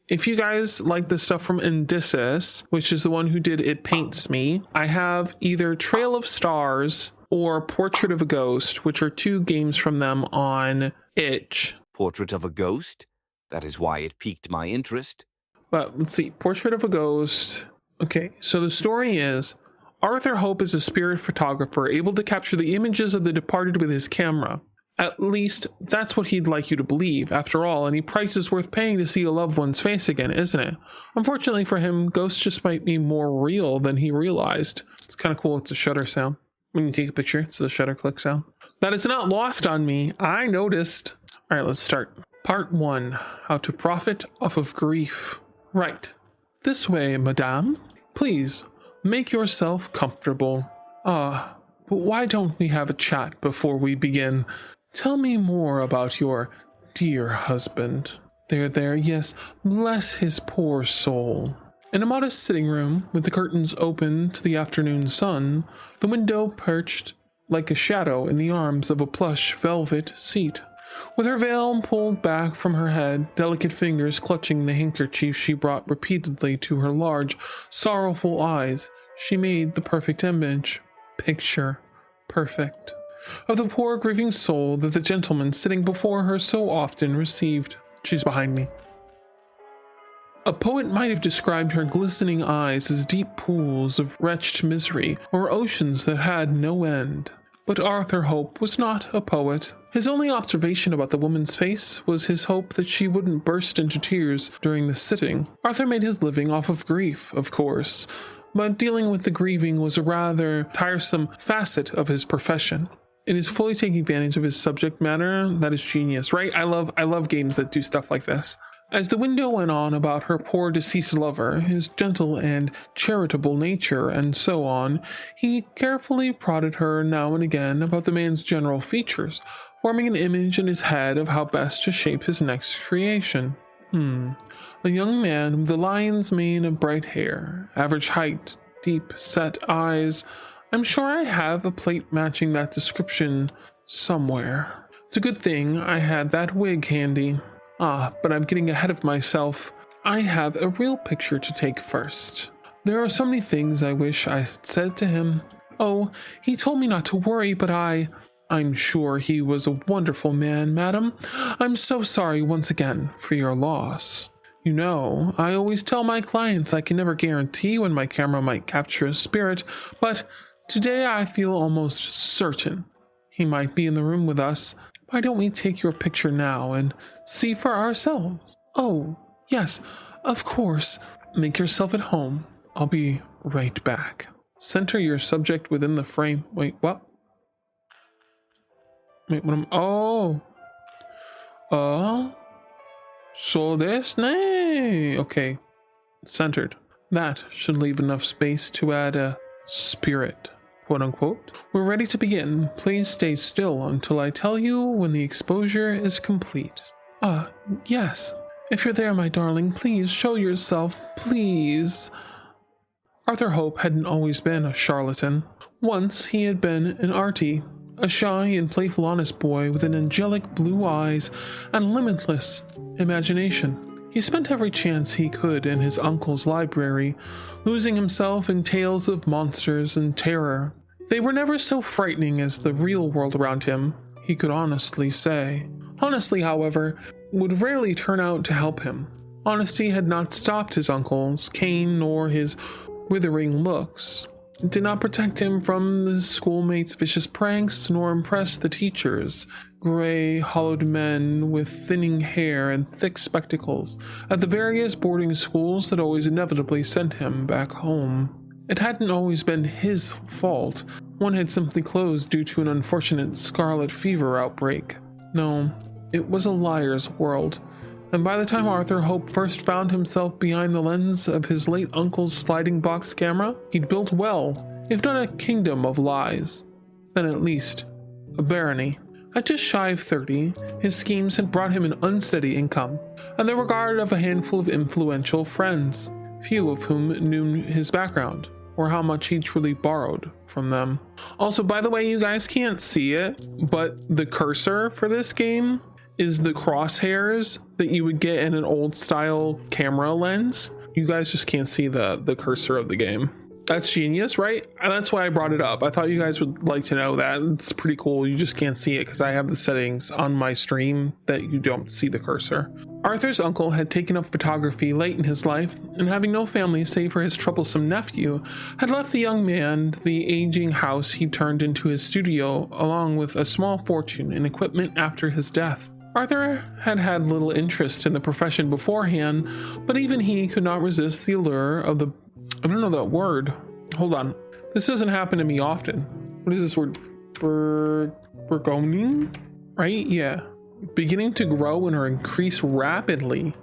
If you guys like the stuff from Endysis, which is the one who did ItPaintsMe, I have either Trail of Stars or Portrait of a Ghost, which are 2 games from them on itch. Portrait of a Ghost? That is why it piqued my interest. But let's see, Portrait of a Ghost. Okay, so the story is, Arthur Hope is a spirit photographer able to capture the images of the departed with his camera. At least, that's what he'd like you to believe. After all, any price is worth paying to see a loved one's face again, isn't it? Unfortunately for him, ghosts just might be more real than he realized. It's kind of cool. It's a shutter sound. When you take a picture, it's the shutter click sound. That is not lost on me. I noticed. All right, let's start. Part 1. How to profit off of grief. Right. This way, madame. Please, make yourself comfortable. But why don't we have a chat before we begin? Tell me more about your dear husband. There, yes, bless his poor soul. In a modest sitting room, with the curtains open to the afternoon sun, the window perched like a shadow in the arms of a plush velvet seat. With her veil pulled back from her head, delicate fingers clutching the handkerchief she brought repeatedly to her large, sorrowful eyes, she made the perfect image. Picture perfect. Of the poor grieving soul that the gentleman sitting before her so often received. She's behind me. A poet might have described her glistening eyes as deep pools of wretched misery, or oceans that had no end. But Arthur Hope was not a poet. His only observation about the woman's face was his hope that she wouldn't burst into tears during the sitting. Arthur made his living off of grief, of course, but dealing with the grieving was a rather tiresome facet of his profession. It is fully taking advantage of his subject matter. That is genius, right? I love games that do stuff like this. As the window went on about her poor deceased lover, his gentle and charitable nature, and so on, he carefully prodded her now and again about the man's general features, forming an image in his head of how best to shape his next creation. A young man with a lion's mane of bright hair, average height, deep-set eyes. I'm sure I have a plate matching that description somewhere. It's a good thing I had that wig handy. But I'm getting ahead of myself. I have a real picture to take first. There are so many things I wish I had said to him. Oh, he told me not to worry, but I'm sure he was a wonderful man, madam. I'm so sorry once again for your loss. You know, I always tell my clients I can never guarantee when my camera might capture a spirit, but today I feel almost certain he might be in the room with us. Why don't we take your picture now and see for ourselves? Oh, yes, of course. Make yourself at home. I'll be right back. Center your subject within the frame. Wait, what? Wait, what am... Oh. So this nay. Okay. Centered. That should leave enough space to add a spirit, quote unquote. We're ready to begin. Please stay still until I tell you when the exposure is complete. Yes. If you're there, my darling, please show yourself, please. Arthur Hope hadn't always been a charlatan. Once he had been an arty, a shy and playful honest boy with an angelic blue eyes and limitless imagination. He spent every chance he could in his uncle's library, losing himself in tales of monsters and terror. They were never so frightening as the real world around him, he could honestly say. Honesty, however, would rarely turn out to help him. Honesty had not stopped his uncle's cane nor his withering looks. It did not protect him from the schoolmates' vicious pranks nor impress the teachers, gray, hollowed men with thinning hair and thick spectacles at the various boarding schools that always inevitably sent him back home. It hadn't always been his fault. One had simply closed due to an unfortunate scarlet fever outbreak. No, it was a liar's world. And by the time Arthur Hope first found himself behind the lens of his late uncle's sliding box camera, he'd built well, if not a kingdom of lies, then at least a barony. At just shy of 30, his schemes had brought him an unsteady income, and the regard of a handful of influential friends, few of whom knew his background, or how much he truly borrowed from them. Also, by the way, you guys can't see it, but the cursor for this game is the crosshairs that you would get in an old style camera lens. You guys just can't see the cursor of the game. That's genius, right? And that's why I brought it up. I thought you guys would like to know that. It's pretty cool. You just can't see it because I have the settings on my stream that you don't see the cursor. Arthur's uncle had taken up photography late in his life, and having no family save for his troublesome nephew, had left the young man the aging house he turned into his studio, along with a small fortune in equipment after his death. Arthur had had little interest in the profession beforehand, but even he could not resist the allure of the... I don't know that word. Hold on. This doesn't happen to me often. What is this word? Burgoning? Right? Yeah. Beginning to grow and or increase rapidly.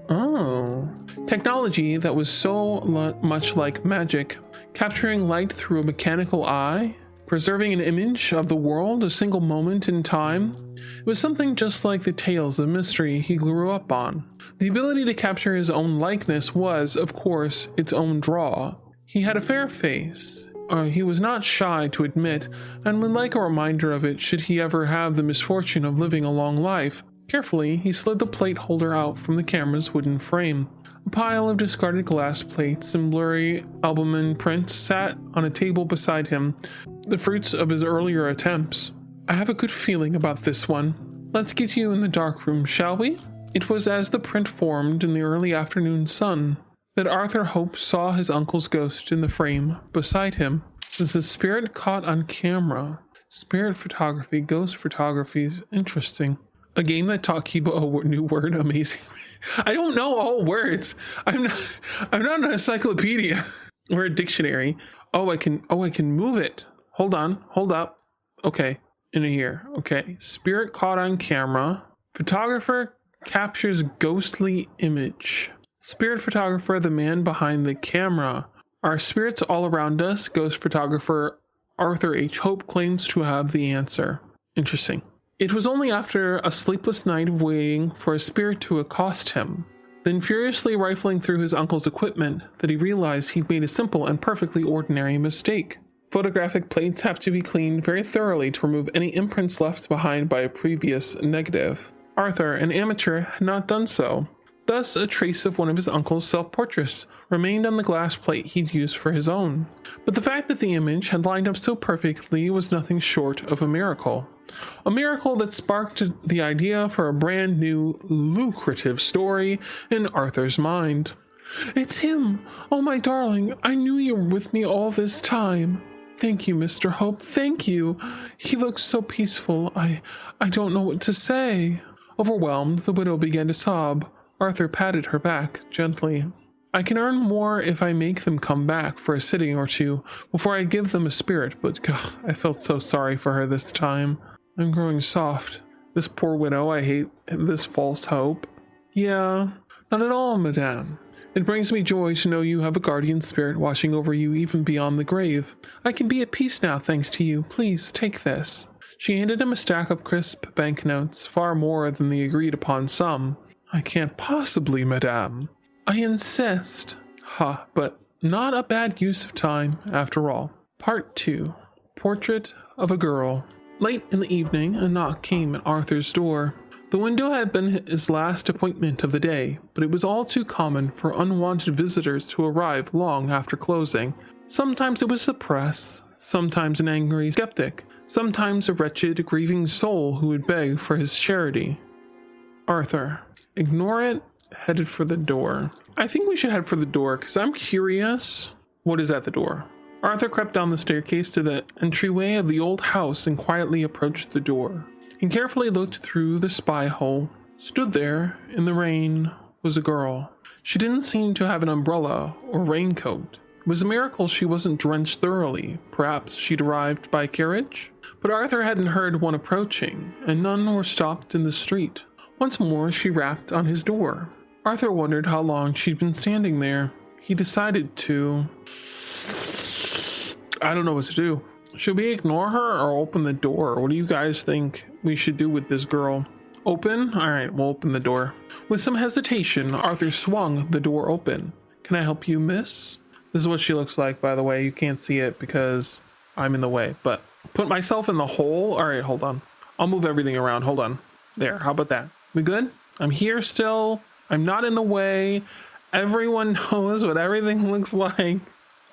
Oh. Technology that was so much like magic, capturing light through a mechanical eye, preserving an image of the world a single moment in time. It was something just like the tales of mystery he grew up on. The ability to capture his own likeness was, of course, its own draw. He had a fair face, he was not shy to admit, and would like a reminder of it should he ever have the misfortune of living a long life. Carefully, he slid the plate holder out from the camera's wooden frame. A pile of discarded glass plates and blurry albumin prints sat on a table beside him, the fruits of his earlier attempts. I have a good feeling about this one. Let's get you in the dark room, shall we? It was as the print formed in the early afternoon sun that Arthur Hope saw his uncle's ghost in the frame beside him. Was the spirit caught on camera? Spirit photography, ghost photography, interesting. A game that taught Kiba a new word, amazing. I don't know all words. I'm not an encyclopedia or a dictionary. Oh, I can move it. Hold on, hold up. Okay, in here. Okay, spirit caught on camera. Photographer captures ghostly image. Spirit photographer, the man behind the camera. Are spirits all around us? Ghost photographer Arthur H. Hope claims to have the answer. Interesting. It was only after a sleepless night of waiting for a spirit to accost him, then furiously rifling through his uncle's equipment, that he realized he'd made a simple and perfectly ordinary mistake. Photographic plates have to be cleaned very thoroughly to remove any imprints left behind by a previous negative. Arthur, an amateur, had not done so. Thus, a trace of one of his uncle's self-portraits remained on the glass plate he'd used for his own. But the fact that the image had lined up so perfectly was nothing short of a miracle. A miracle that sparked the idea for a brand new, lucrative story in Arthur's mind. It's him! Oh, my darling, I knew you were with me all this time. Thank you, Mr. Hope, thank you. He looks so peaceful, I don't know what to say. Overwhelmed, the widow began to sob. Arthur patted her back gently. I can earn more if I make them come back for a sitting or two before I give them a spirit, but God, I felt so sorry for her this time. I'm growing soft. This poor widow, I hate this false hope. Yeah, not at all, madame. It brings me joy to know you have a guardian spirit watching over you even beyond the grave. I can be at peace now thanks to you. Please, take this. She handed him a stack of crisp banknotes, far more than the agreed upon sum. I can't possibly, madame. I insist. Ha, but not a bad use of time, after all. Part 2. Portrait of a Girl. Late in the evening, a knock came at Arthur's door. The window had been his last appointment of the day, but it was all too common for unwanted visitors to arrive long after closing. Sometimes it was the press, sometimes an angry skeptic, sometimes a wretched, grieving soul who would beg for his charity. Arthur. Ignore it, headed for the door. I think we should head for the door, because I'm curious what is at the door. Arthur crept down the staircase to the entryway of the old house and quietly approached the door. He carefully looked through the spy hole. Stood there, in the rain, was a girl. She didn't seem to have an umbrella or raincoat. It was a miracle she wasn't drenched thoroughly. Perhaps she'd arrived by carriage? But Arthur hadn't heard one approaching, and none were stopped in the street. Once more, she rapped on his door. Arthur wondered how long she'd been standing there. He decided to... I don't know what to do. Should we ignore her or open the door? What do you guys think we should do with this girl? Open? Alright, we'll open the door. With some hesitation, Arthur swung the door open. Can I help you, miss? This is what she looks like, by the way. You can't see it because I'm in the way. But put myself in the hole? Alright, hold on. I'll move everything around. Hold on. There, how about that? We good? I'm here still. I'm not in the way. Everyone knows what everything looks like.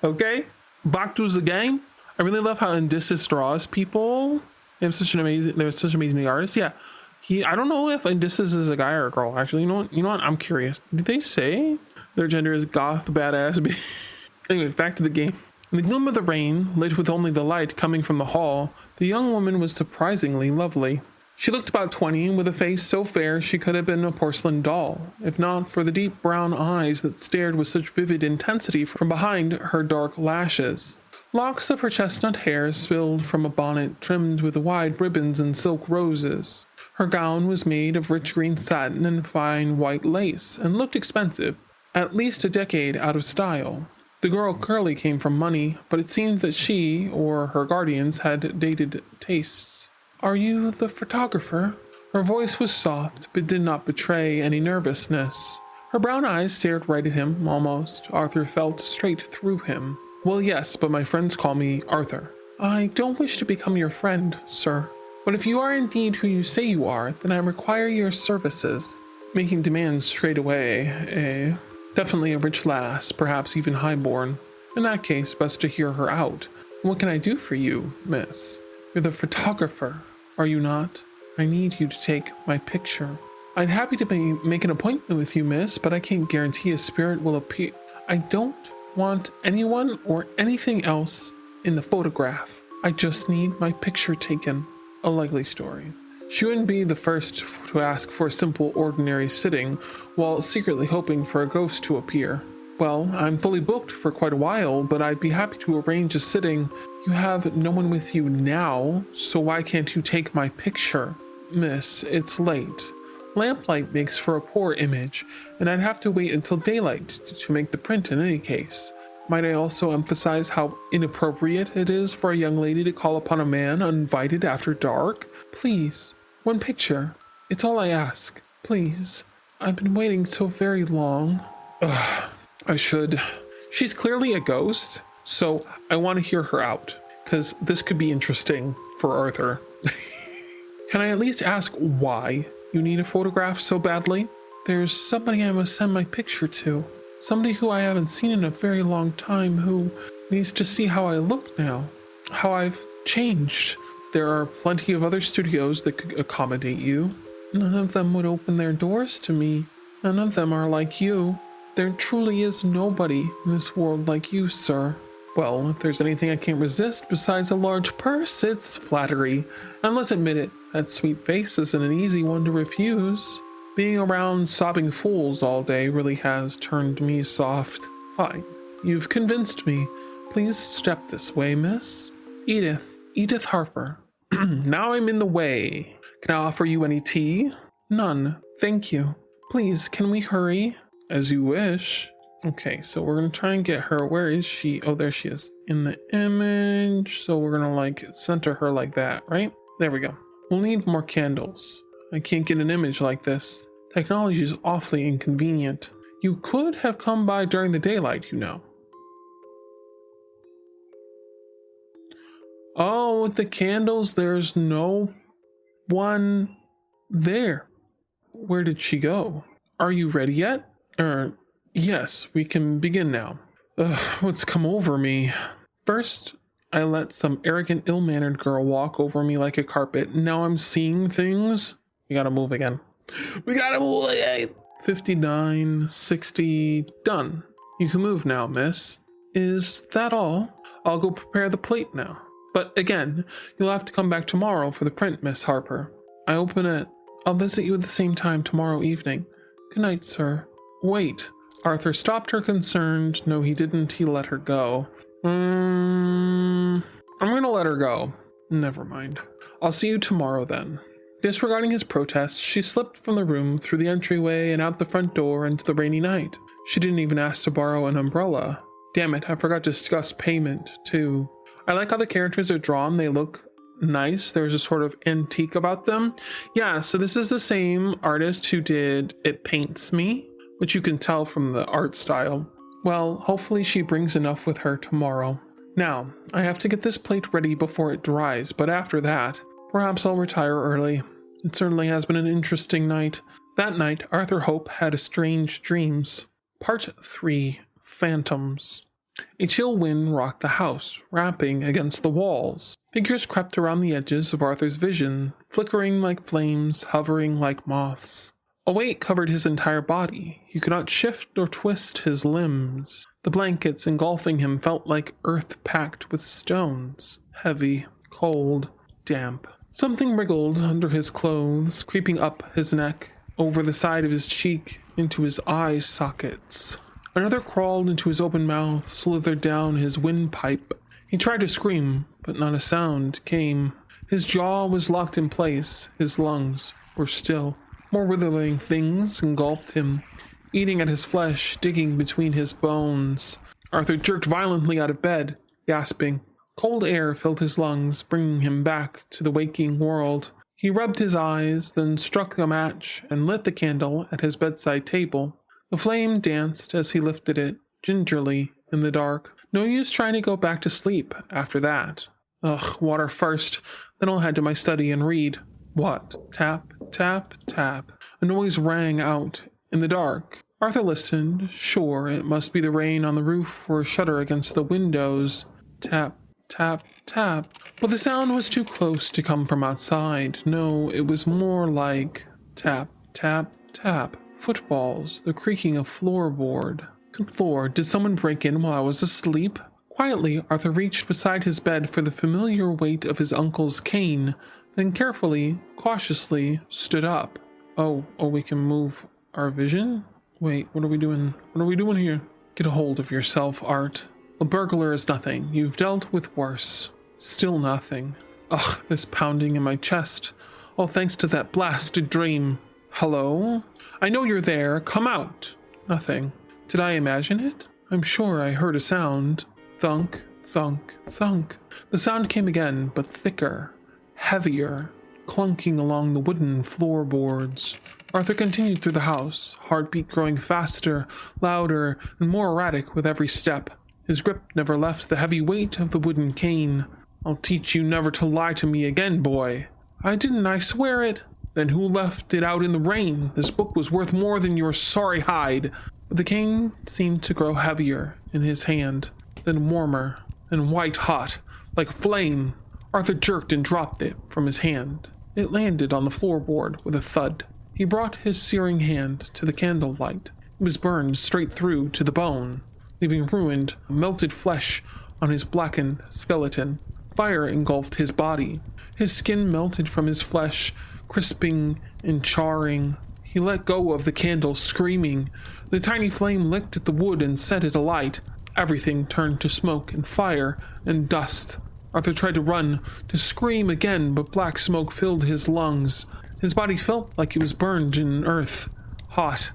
Okay? Back to the game. I really love how Endysis draws people. They're such amazing artists. Yeah. I don't know if Endysis is a guy or a girl. Actually, you know what? I'm curious. Did they say their gender is goth badass? Anyway, back to the game. In the gloom of the rain, lit with only the light coming from the hall, the young woman was surprisingly lovely. She looked about 20, with a face so fair she could have been a porcelain doll, if not for the deep brown eyes that stared with such vivid intensity from behind her dark lashes. Locks of her chestnut hair spilled from a bonnet trimmed with wide ribbons and silk roses. Her gown was made of rich green satin and fine white lace, and looked expensive, at least a decade out of style. The girl clearly came from money, but it seemed that she, or her guardians, had dated tastes. Are you the photographer? Her voice was soft, but did not betray any nervousness. Her brown eyes stared right at him, almost. Arthur felt straight through him. Well, yes, but my friends call me Arthur. I don't wish to become your friend, sir. But if you are indeed who you say you are, then I require your services. Making demands straight away, Definitely a rich lass, perhaps even highborn. In that case, best to hear her out. What can I do for you, miss? You're the photographer, are you not? I need you to take my picture. I'd happy to make an appointment with you, miss, but I can't guarantee a spirit will appear. I don't want anyone or anything else in the photograph. I just need my picture taken. A likely story. She wouldn't be the first to ask for a simple, ordinary sitting, while secretly hoping for a ghost to appear. Well, I'm fully booked for quite a while, but I'd be happy to arrange a sitting. You have no one with you now, so why can't you take my picture? Miss, it's late. Lamplight makes for a poor image, and I'd have to wait until daylight to make the print in any case. Might I also emphasize how inappropriate it is for a young lady to call upon a man uninvited after dark? Please, one picture. It's all I ask. Please. I've been waiting so very long. Ugh, I should. She's clearly a ghost, so I want to hear her out, because this could be interesting for Arthur. Can I at least ask why you need a photograph so badly? There's somebody I must send my picture to. Somebody who I haven't seen in a very long time, who needs to see how I look now, how I've changed. There are plenty of other studios that could accommodate you. None of them would open their doors to me. None of them are like you. There truly is nobody in this world like you, sir. Well, if there's anything I can't resist besides a large purse, it's flattery. And let's admit it, that sweet face isn't an easy one to refuse. Being around sobbing fools all day really has turned me soft. Fine. You've convinced me. Please step this way, miss. Edith Harper. Now I'm in the way. Can I offer you any tea? None, thank you. Please, can we hurry? As you wish. Okay, so we're gonna try and get her. Where is she? Oh, there she is. In the image. So we're gonna like center her like that, right? There we go. We'll need more candles. I can't get an image like this. Technology is awfully inconvenient. You could have come by during the daylight, you know. Oh, with the candles, there's no one there. Where did she go? Are you ready yet? Yes, we can begin now. Ugh, what's come over me? First, I let some arrogant, ill-mannered girl walk over me like a carpet. Now I'm seeing things. We gotta move again. 59, 60, done. You can move now, miss. Is that all? I'll go prepare the plate now. But again, you'll have to come back tomorrow for the print, Miss Harper. I open it. I'll visit you at the same time tomorrow evening. Good night, sir. Wait. Arthur stopped her, concerned. No, he didn't. He let her go. I'm gonna let her go. Never mind. I'll see you tomorrow then. Disregarding his protests, she slipped from the room, through the entryway, and out the front door into the rainy night. She didn't even ask to borrow an umbrella. Damn it, I forgot to discuss payment, too. I like how the characters are drawn. They look nice. There's a sort of antique about them. Yeah, so this is the same artist who did ItPaintsMe, which you can tell from the art style. Well, hopefully she brings enough with her tomorrow. Now, I have to get this plate ready before it dries, but after that, perhaps I'll retire early. It certainly has been an interesting night. That night, Arthur Hope had strange dreams. Part 3, Phantoms. A chill wind rocked the house, rapping against the walls. Figures crept around the edges of Arthur's vision, flickering like flames, hovering like moths. A weight covered his entire body. He could not shift or twist his limbs. The blankets engulfing him felt like earth packed with stones. Heavy, cold, damp. Something wriggled under his clothes, creeping up his neck, over the side of his cheek, into his eye sockets. Another crawled into his open mouth, slithered down his windpipe. He tried to scream, but not a sound came. His jaw was locked in place. His lungs were still. More writhing things engulfed him, eating at his flesh, digging between his bones. Arthur jerked violently out of bed, gasping. Cold air filled his lungs, bringing him back to the waking world. He rubbed his eyes, then struck a match and lit the candle at his bedside table. The flame danced as he lifted it, gingerly, in the dark. No use trying to go back to sleep after that. Ugh, water first, then I'll head to my study and read. What? Tap, tap, tap. A noise rang out in the dark. Arthur listened. Sure, it must be the rain on the roof or a shutter against the windows. Tap, tap, tap. But the sound was too close to come from outside. No, it was more like tap, tap, tap. Footfalls, the creaking of floorboard. Good Lord, did someone break in while I was asleep? Quietly, Arthur reached beside his bed for the familiar weight of his uncle's cane, then carefully, cautiously, stood up. Oh, we can move our vision? Wait, what are we doing? What are we doing here? Get a hold of yourself, Art. A burglar is nothing. You've dealt with worse. Still nothing. Ugh, this pounding in my chest. All thanks to that blasted dream. Hello? I know you're there. Come out. Nothing. Did I imagine it? I'm sure I heard a sound. Thunk, thunk, thunk. The sound came again, but thicker, heavier, clunking along the wooden floorboards. Arthur continued through the house, heartbeat growing faster, louder, and more erratic with every step. His grip never left the heavy weight of the wooden cane. I'll teach you never to lie to me again, boy. I didn't, I swear it. Then who left it out in the rain? This book was worth more than your sorry hide. But the cane seemed to grow heavier in his hand, then warmer and white-hot, like flame. Arthur jerked and dropped it from his hand. It landed on the floorboard with a thud. He brought his searing hand to the candlelight. It was burned straight through to the bone, leaving ruined, melted flesh on his blackened skeleton. Fire engulfed his body. His skin melted from his flesh, crisping and charring. He let go of the candle, screaming. The tiny flame licked at the wood and set it alight. Everything turned to smoke and fire and dust. Arthur tried to run, to scream again, but black smoke filled his lungs. His body felt like it was burned in earth. Hot,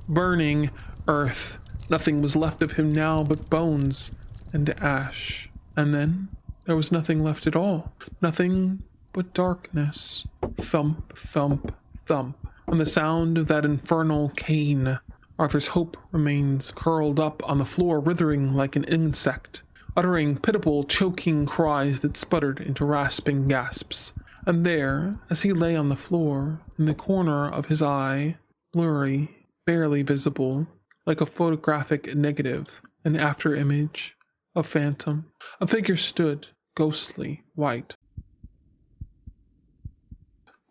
burning earth. Nothing was left of him now but bones and ash. And then there was nothing left at all. Nothing but darkness. Thump, thump, thump. And the sound of that infernal cane. Arthur's Hope remains curled up on the floor, writhing like an insect, uttering pitiable, choking cries that sputtered into rasping gasps. And there, as he lay on the floor, in the corner of his eye, blurry, barely visible, like a photographic negative, an after-image, a phantom, a figure stood, ghostly, white.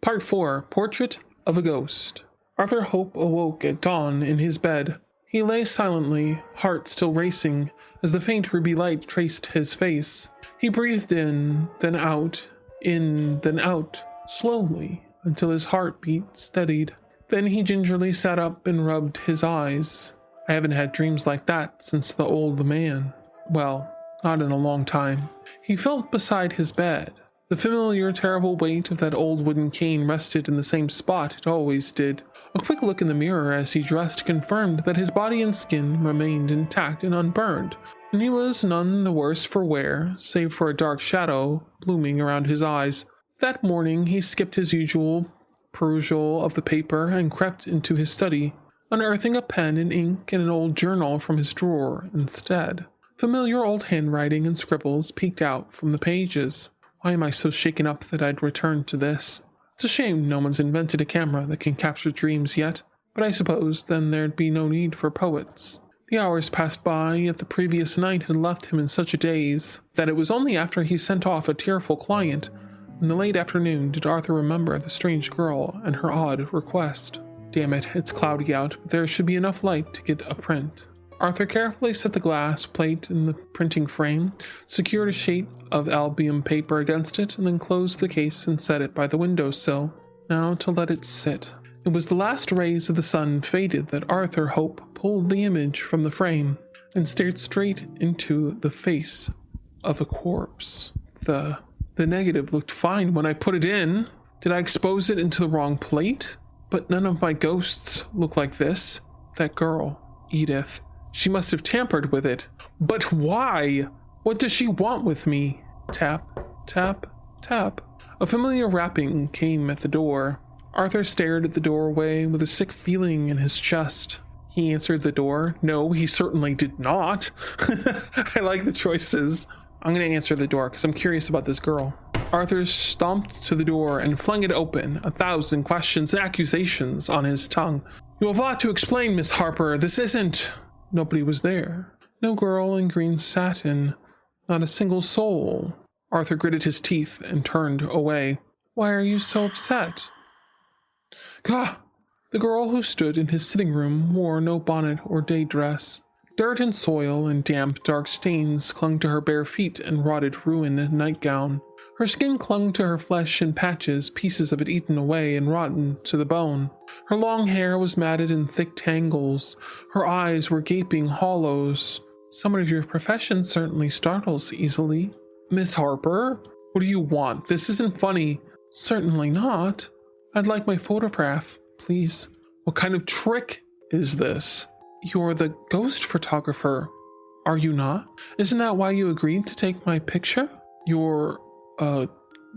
Part 4, Portrait of a Ghost. Arthur Hope awoke at dawn in his bed. He lay silently, heart still racing, as the faint ruby light traced his face. He breathed in, then out, slowly, until his heartbeat steadied. Then he gingerly sat up and rubbed his eyes. I haven't had dreams like that since the old man. Well, not in a long time. He felt beside his bed. The familiar, terrible weight of that old wooden cane rested in the same spot it always did. A quick look in the mirror as he dressed confirmed that his body and skin remained intact and unburned, and he was none the worse for wear, save for a dark shadow blooming around his eyes. That morning he skipped his usual perusal of the paper and crept into his study, unearthing a pen and ink and an old journal from his drawer instead. Familiar old handwriting and scribbles peeked out from the pages. Why am I so shaken up that I'd return to this? It's a shame no one's invented a camera that can capture dreams yet, but I suppose then there'd be no need for poets. The hours passed by, yet the previous night had left him in such a daze that it was only after he sent off a tearful client in the late afternoon did Arthur remember the strange girl and her odd request. Damn it, it's cloudy out, but there should be enough light to get a print. Arthur carefully set the glass plate in the printing frame, secured a sheet of albumin paper against it, and then closed the case and set it by the windowsill. Now to let it sit. It was the last rays of the sun faded that Arthur Hope pulled the image from the frame and stared straight into the face of a corpse. The negative looked fine when I put it in. Did I expose it into the wrong plate? But none of my ghosts look like this. That girl, Edith, she must have tampered with it. But why? What does she want with me? Tap, tap, tap. A familiar rapping came at the door. Arthur stared at the doorway with a sick feeling in his chest. He answered the door. No, he certainly did not. I like the choices. I'm going to answer the door because I'm curious about this girl. Arthur stomped to the door and flung it open, 1,000 questions and accusations on his tongue. You have a lot to explain, Miss Harper. This isn't... Nobody was there. No girl in green satin. Not a single soul. Arthur gritted his teeth and turned away. Why are you so upset? Gah! The girl who stood in his sitting room wore no bonnet or day dress. Dirt and soil and damp, dark stains clung to her bare feet and rotted, ruined nightgown. Her skin clung to her flesh in patches, pieces of it eaten away and rotten to the bone. Her long hair was matted in thick tangles. Her eyes were gaping hollows. Someone of your profession certainly startles easily. Miss Harper, what do you want? This isn't funny. Certainly not. I'd like my photograph, please. What kind of trick is this? You're the ghost photographer, are you not? Isn't that why you agreed to take my picture? You're a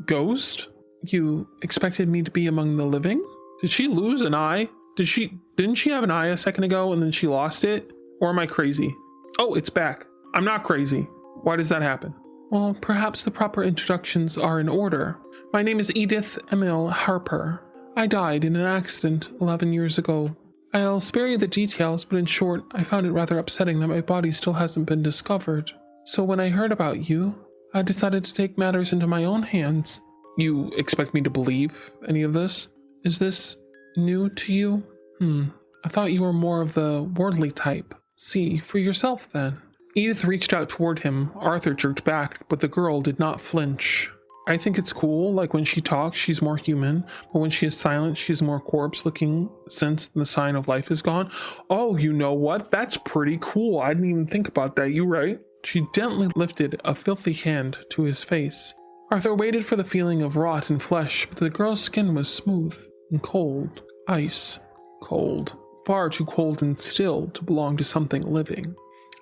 ghost? You expected me to be among the living? Did she lose an eye? Didn't she have an eye a second ago and then she lost it? Or am I crazy? Oh, it's back. I'm not crazy. Why does that happen? Well, perhaps the proper introductions are in order. My name is Edith Emil Harper. I died in an accident 11 years ago. I'll spare you the details, but in short, I found it rather upsetting that my body still hasn't been discovered. So when I heard about you, I decided to take matters into my own hands. You expect me to believe any of this? Is this new to you? I thought you were more of the worldly type. See for yourself, then. Edith reached out toward him. Arthur jerked back, but the girl did not flinch. I think it's cool, like when she talks, she's more human, but when she is silent, she's more corpse-looking since the sign of life is gone. Oh, you know what? That's pretty cool. I didn't even think about that. You right. She gently lifted a filthy hand to his face. Arthur waited for the feeling of rot in flesh, but the girl's skin was smooth and cold. Ice. Cold. Far too cold and still to belong to something living.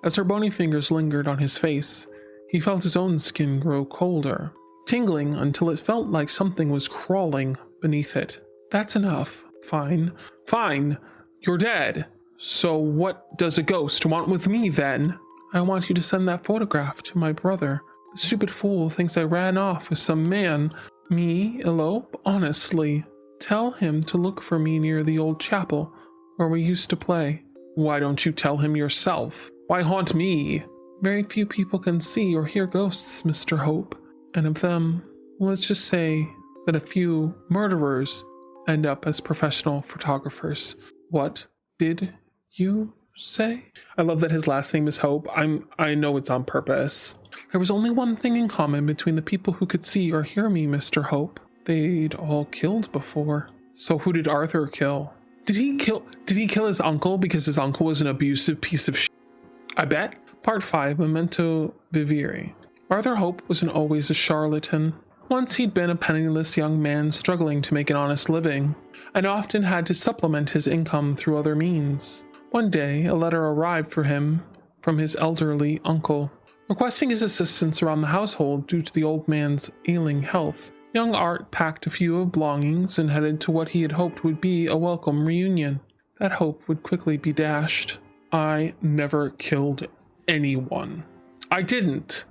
As her bony fingers lingered on his face, he felt his own skin grow colder, tingling until it felt like something was crawling beneath it. That's enough. Fine. Fine. You're dead. So what does a ghost want with me then? I want you to send that photograph to my brother. The stupid fool thinks I ran off with some man. Me elope? Honestly. Tell him to look for me near the old chapel where we used to play. Why don't you tell him yourself? Why haunt me? Very few people can see or hear ghosts, Mr. Hope. And of them, let's just say that a few murderers end up as professional photographers. What did you say? I love that his last name is Hope. I know it's on purpose. There was only one thing in common between the people who could see or hear me, Mr. Hope. They'd all killed before. So who did Arthur kill? Did he kill his uncle because his uncle was an abusive piece of shit? I bet. Part 5, Memento Vivere. Arthur Hope wasn't always a charlatan. Once he'd been a penniless young man struggling to make an honest living, and often had to supplement his income through other means. One day, a letter arrived for him from his elderly uncle, requesting his assistance around the household due to the old man's ailing health. Young Art packed a few belongings and headed to what he had hoped would be a welcome reunion. That hope would quickly be dashed. I never killed anyone. I didn't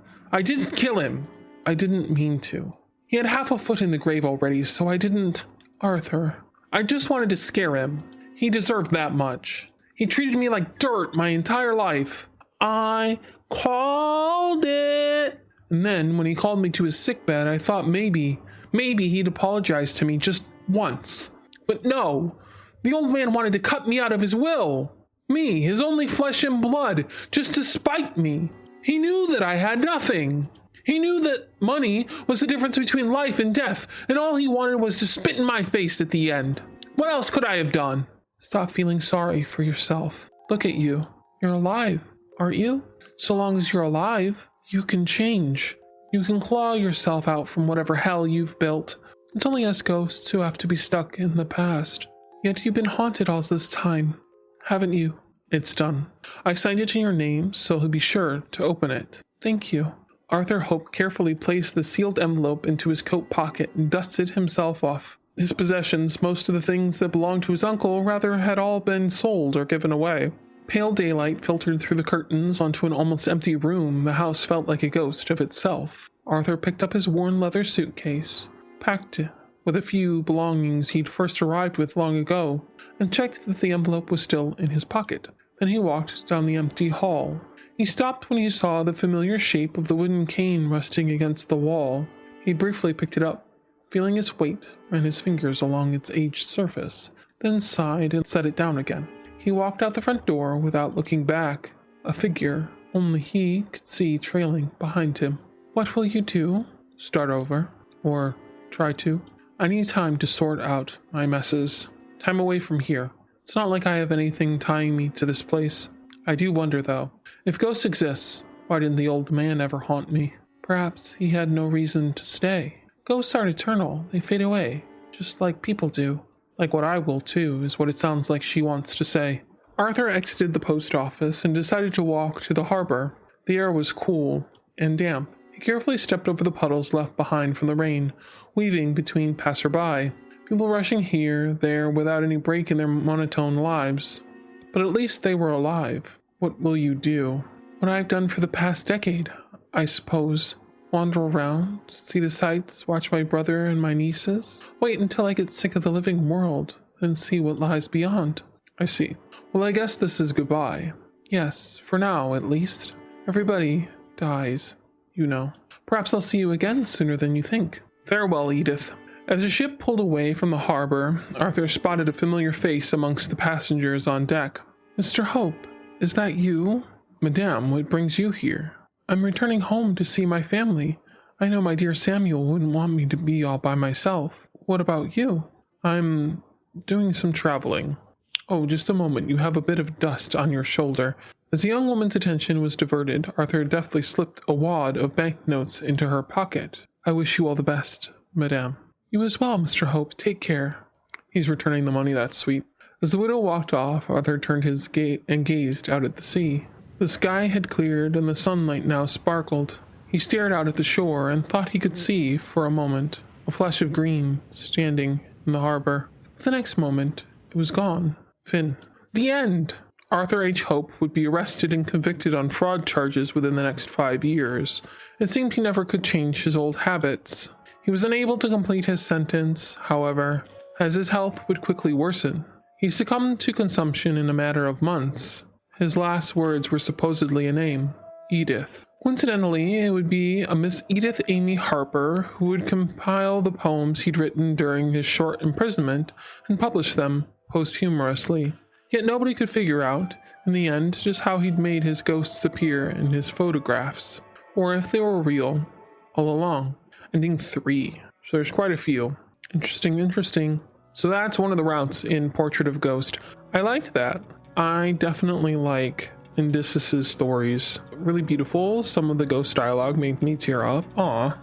kill him. I didn't mean to. He had half a foot in the grave already, so I didn't Arthur, I just wanted to scare him. He deserved that much. He treated me like dirt my entire life. I called it. And then when he called me to his sickbed, I thought maybe he'd apologize to me just once. But no, the old man wanted to cut me out of his will. Me, his only flesh and blood, just to spite me. He knew that I had nothing. He knew that money was the difference between life and death, and all he wanted was to spit in my face at the end. What else could I have done? Stop feeling sorry for yourself. Look at you. You're alive, aren't you? So long as you're alive, you can change. You can claw yourself out from whatever hell you've built. It's only us ghosts who have to be stuck in the past. Yet you've been haunted all this time, haven't you? It's done. I signed it in your name, so he'll be sure to open it. Thank you. Arthur Hope carefully placed the sealed envelope into his coat pocket and dusted himself off. His possessions, most of the things that belonged to his uncle, rather had all been sold or given away. Pale daylight filtered through the curtains onto an almost empty room. The house felt like a ghost of itself. Arthur picked up his worn leather suitcase, packed it with a few belongings he'd first arrived with long ago, and checked that the envelope was still in his pocket. Then he walked down the empty hall. He stopped when he saw the familiar shape of the wooden cane resting against the wall. He briefly picked it up, feeling its weight ran his fingers along its aged surface, then sighed and set it down again. He walked out the front door without looking back, a figure only he could see trailing behind him. What will you do? Start over? Or try to? I need time to sort out my messes. Time away from here. It's not like I have anything tying me to this place. I do wonder, though, if ghosts exist, why didn't the old man ever haunt me? Perhaps he had no reason to stay. Ghosts aren't eternal. They fade away, just like people do. Like what I will, too, is what it sounds like she wants to say. Arthur exited the post office and decided to walk to the harbor. The air was cool and damp. He carefully stepped over the puddles left behind from the rain, weaving between passerby. People rushing here, there, without any break in their monotone lives. But at least they were alive. What will you do? What I've done for the past decade, I suppose. Wander around, see the sights, watch my brother and my nieces. Wait until I get sick of the living world, then see what lies beyond. I see. Well, I guess this is goodbye. Yes, for now, at least. Everybody dies, you know. Perhaps I'll see you again sooner than you think. Farewell, Edith. As the ship pulled away from the harbor, Arthur spotted a familiar face amongst the passengers on deck. Mr. Hope, is that you? Madame, what brings you here? I'm returning home to see my family. I know my dear Samuel wouldn't want me to be all by myself. What about you? I'm doing some traveling. Oh, just a moment. You have a bit of dust on your shoulder. As the young woman's attention was diverted, Arthur deftly slipped a wad of banknotes into her pocket. I wish you all the best, Madame. You as well, Mr. Hope. Take care. He's returning the money, that's sweet. As the widow walked off, Arthur turned his gate and gazed out at the sea. The sky had cleared and the sunlight now sparkled. He stared out at the shore and thought he could see, for a moment, a flash of green standing in the harbor. The next moment, it was gone. Finn. The end! Arthur H. Hope would be arrested and convicted on fraud charges within the next 5 years. It seemed he never could change his old habits. He was unable to complete his sentence, however, as his health would quickly worsen. He succumbed to consumption in a matter of months. His last words were supposedly a name, Edith. Coincidentally, it would be a Miss Edith Amy Harper who would compile the poems he'd written during his short imprisonment and publish them posthumously. Yet nobody could figure out, in the end, just how he'd made his ghosts appear in his photographs, or if they were real all along. Ending 3. So there's quite a few. Interesting. So that's one of the routes in Portrait of Ghost. I liked that. I definitely like Endysis' stories. Really beautiful. Some of the ghost dialogue made me tear up. Aw.